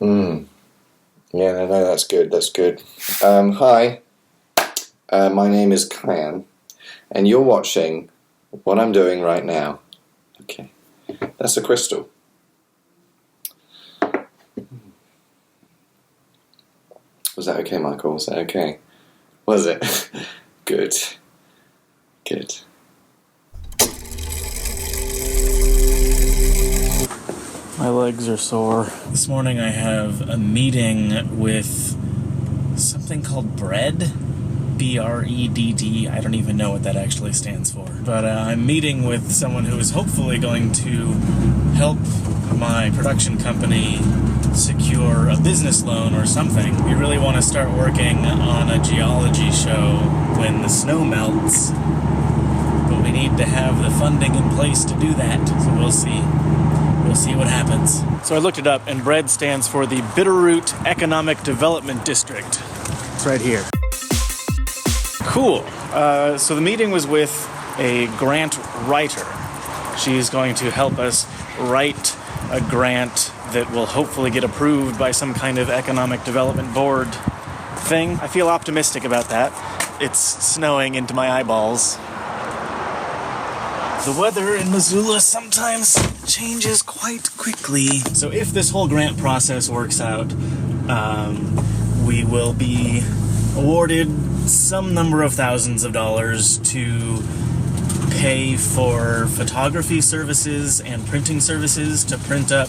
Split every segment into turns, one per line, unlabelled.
Yeah, no, that's good. That's good. Hi, my name is Khyan, and you're watching what I'm doing right now. Okay, that's a crystal. Was that okay, Michael? Was that okay? Was it? Good. Good.
My legs are sore. This morning I have a meeting with something called BRED. B-R-E-D-D. I don't even know what that actually stands for. But I'm meeting with someone who is hopefully going to help my production company secure a business loan or something. We really want to start working on a geology show when the snow melts. But we need to have the funding in place to do that. So we'll see. We'll see what happens. So I looked it up, and BRED stands for the Bitterroot Economic Development District. It's right here. Cool. So the meeting was with a grant writer. She's going to help us write a grant that will hopefully get approved by some kind of economic development board thing. I feel optimistic about that. It's snowing into my eyeballs. The weather in Missoula sometimes changes quite quickly. So if this whole grant process works out, we will be awarded some number of thousands of dollars to pay for photography services and printing services to print up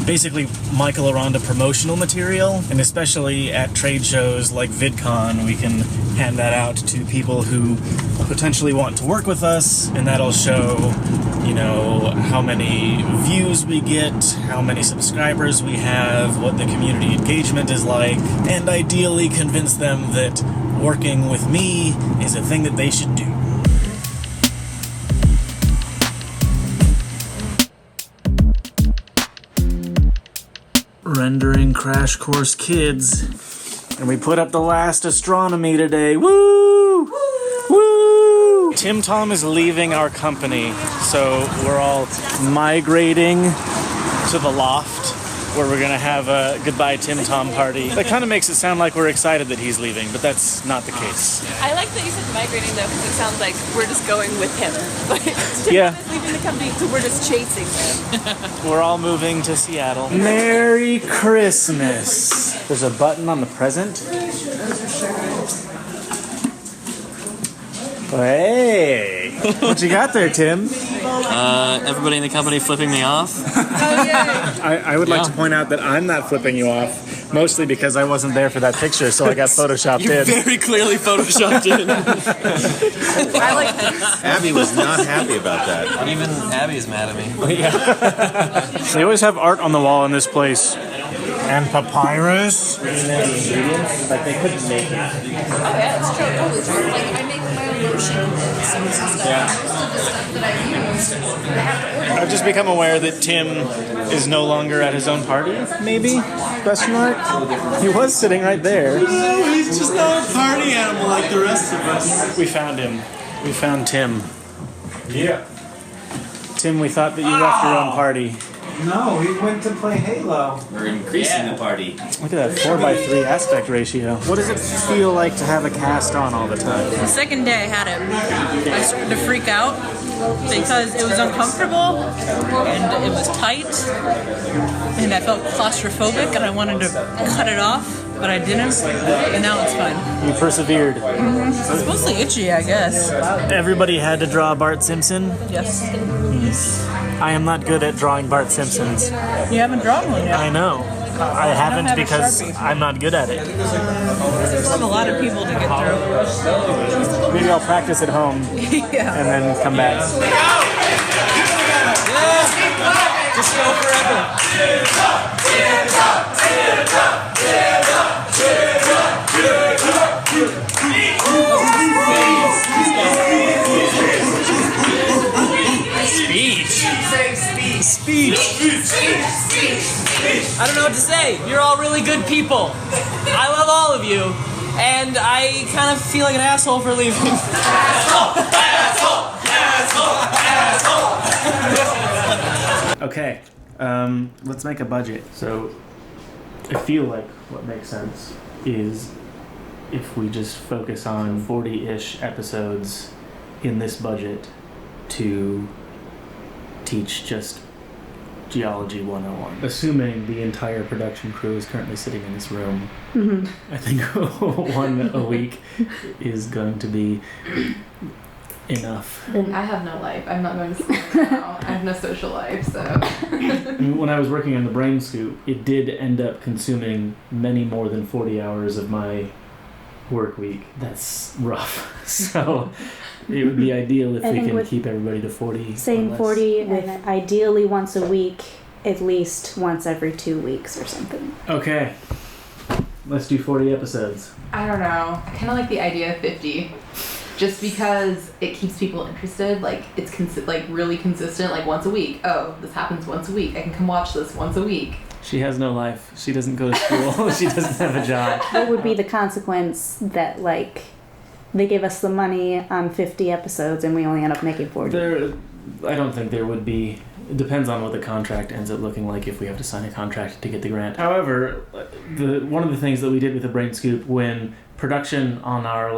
basically Michael Aranda promotional material, and especially at trade shows like VidCon, we can hand that out to people who potentially want to work with us, and that'll show, you know, how many views we get, how many subscribers we have, what the community engagement is like, and ideally convince them that working with me is a thing that they should do. Rendering Crash Course Kids. And we put up the last astronomy today. Woo! Woo! Tim Tom is leaving our company, so we're all migrating to the loft where we're gonna have a goodbye Tim Tom party. That kind of makes it sound like we're excited that he's leaving, but that's not the case.
I like that you said migrating though, because it sounds like we're just going with him. Tim
Yeah.
is leaving the company, so we're just chasing him.
We're all moving to Seattle. Merry Christmas! There's a button on the present. Hey! What you got there, Tim?
Everybody in the company flipping me off.
Oh, yay.
I would like to point out that I'm not flipping you off, mostly because I wasn't there for that picture, so I got photoshopped
You're
in.
very clearly photoshopped in.
I like that.
Abby was not happy about that.
Even Abby's mad at me.
They always have art on the wall in this place. And papyrus. But they couldn't make it.
Oh yeah, it's true, totally true. Like I make my own lotion and some stuff.
Yeah.
Most of the stuff that I use, I have to order.
I've just become aware that Tim is no longer at his own party, maybe? Question mark? He was sitting right there.
No, he's just not a party animal like the rest of us.
We found him. We found Tim. Yeah. Tim, we thought that you left your own party.
No, we went to play Halo.
We're increasing the party.
Look at that 4:3 aspect ratio. What does it feel like to have a cast on all the time?
The second day I had it, I started to freak out because it was uncomfortable and it was tight and I felt claustrophobic and I wanted to cut it off, but I didn't, and now it's fine.
You persevered.
It's mostly itchy, I guess.
Everybody had to draw Bart Simpson.
Yes.
I am not good at drawing Bart Simpsons.
You haven't drawn one yet.
I know. I haven't
have a
because
Sharpie.
I'm not good at it.
Still have a lot of people to get through.
Maybe I'll practice at home
Yeah.
and then come back.
Just go forever. Speech. I don't know what to say. You're all really good people. I love all of you. And I kind of feel like an asshole for leaving.
Okay, let's make a budget. So, I feel like what makes sense is if we just focus on 40-ish episodes in this budget to teach just Geology 101. Assuming the entire production crew is currently sitting in this room, I think one a week is going to be enough.
I have no life. I'm not going to school now. I have no social life, so.
When I was working on the Brain Scoop, it did end up consuming many more than 40 hours of my work week. That's rough. So it would be ideal if we can keep everybody to 40.
Saying 40 with ideally once a week, at least once every 2 weeks or something.
Okay. Let's do 40 episodes.
I don't know. I kind of like the idea of 50. Just because it keeps people interested, like it's really consistent, like once a week. Oh, this happens once a week. I can come watch this once a week.
She has no life. She doesn't go to school. She doesn't have a job.
What would be the consequence that like they give us the money on 50 episodes and we only end up making 40?
I don't think there would be. It depends on what the contract ends up looking like if we have to sign a contract to get the grant. However, one of the things that we did with the Brain Scoop when production on our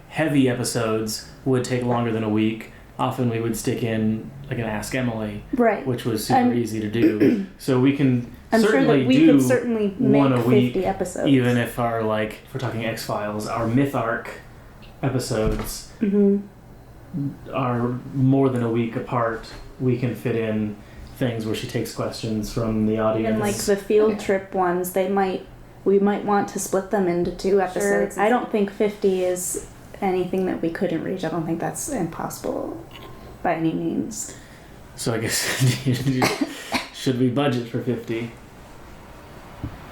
heavy episodes would take longer than a week, often we would stick in an Ask Emily,
right,
which was super easy to do. So we can
I'm
certainly
sure that we
do
could certainly make
one a
50
week,
episodes.
even if our if we're talking X-Files, our Myth Arc episodes are more than a week apart. We can fit in things where she takes questions from the audience.
And the field trip ones, we might want to split them into 2 episodes. Sure. I don't think 50 is anything that we couldn't reach. I don't think that's impossible by any means.
So I guess should we budget for 50?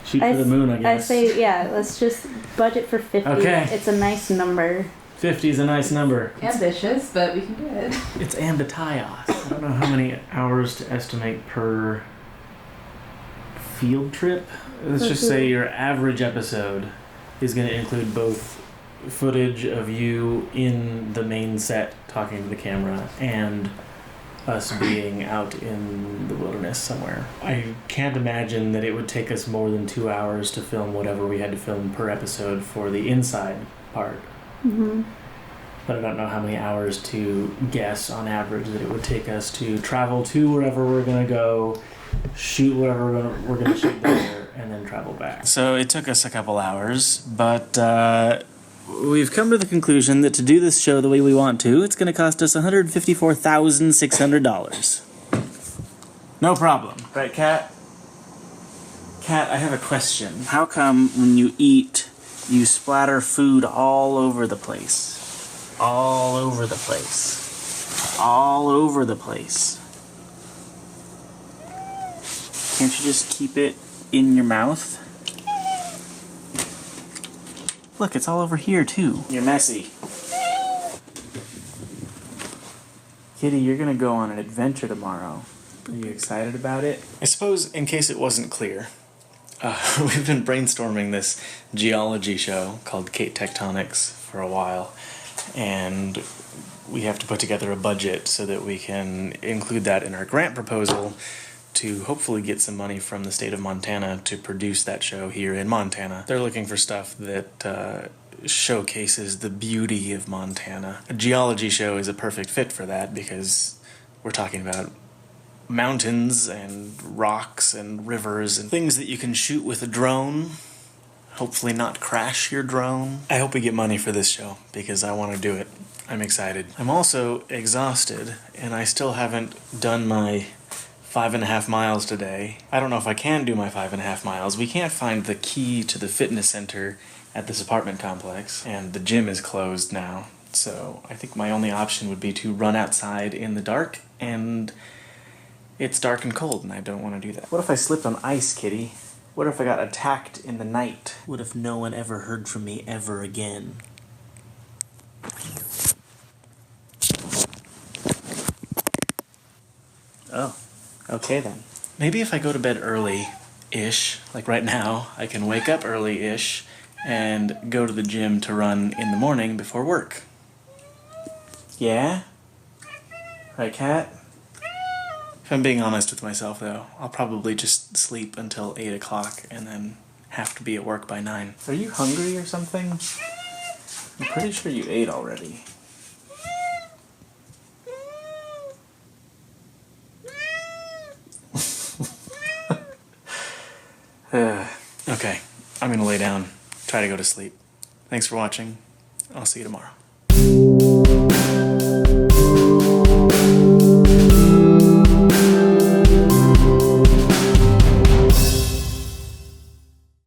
Shoot for the moon, I guess.
I say, yeah, let's just budget for 50.
Okay.
It's a nice number.
50 is a nice number.
Ambitious, but we can do it.
It's ambitious. I don't know how many hours to estimate per field trip. Let's just say your average episode is going to include both footage of you in the main set talking to the camera and us being out in the wilderness somewhere. I can't imagine that it would take us more than 2 hours to film whatever we had to film per episode for the inside part. But I don't know how many hours to guess on average that it would take us to travel to wherever we're going to go, shoot whatever we're going to shoot there, and then travel back. So it took us a couple hours, but we've come to the conclusion that to do this show the way we want to, it's going to cost us $154,600. No problem. Right, Kat? Kat, I have a question. How come when you eat, you splatter food all over the place? All over the place. All over the place. Can't you just keep it in your mouth? Look, it's all over here, too. You're messy. Kitty, you're gonna go on an adventure tomorrow. Are you excited about it? I suppose, in case it wasn't clear, we've been brainstorming this geology show called Kate Tectonics for a while, and we have to put together a budget so that we can include that in our grant proposal to hopefully get some money from the state of Montana to produce that show here in Montana. They're looking for stuff that showcases the beauty of Montana. A geology show is a perfect fit for that because we're talking about mountains and rocks and rivers and things that you can shoot with a drone. Hopefully not crash your drone. I hope we get money for this show because I want to do it. I'm excited. I'm also exhausted and I still haven't done my 5.5 miles today. I don't know if I can do my 5.5 miles. We can't find the key to the fitness center at this apartment complex, and the gym is closed now. So I think my only option would be to run outside in the dark, and it's dark and cold, and I don't want to do that. What if I slipped on ice, Kitty? What if I got attacked in the night? What if no one ever heard from me ever again? Oh. Okay then. Maybe if I go to bed early-ish, like right now, I can wake up early-ish and go to the gym to run in the morning before work. Yeah? Right, Kat? If I'm being honest with myself, though, I'll probably just sleep until 8 o'clock and then have to be at work by 9. Are you hungry or something? I'm pretty sure you ate already. Okay, I'm gonna lay down, try to go to sleep. Thanks for watching. I'll see you tomorrow.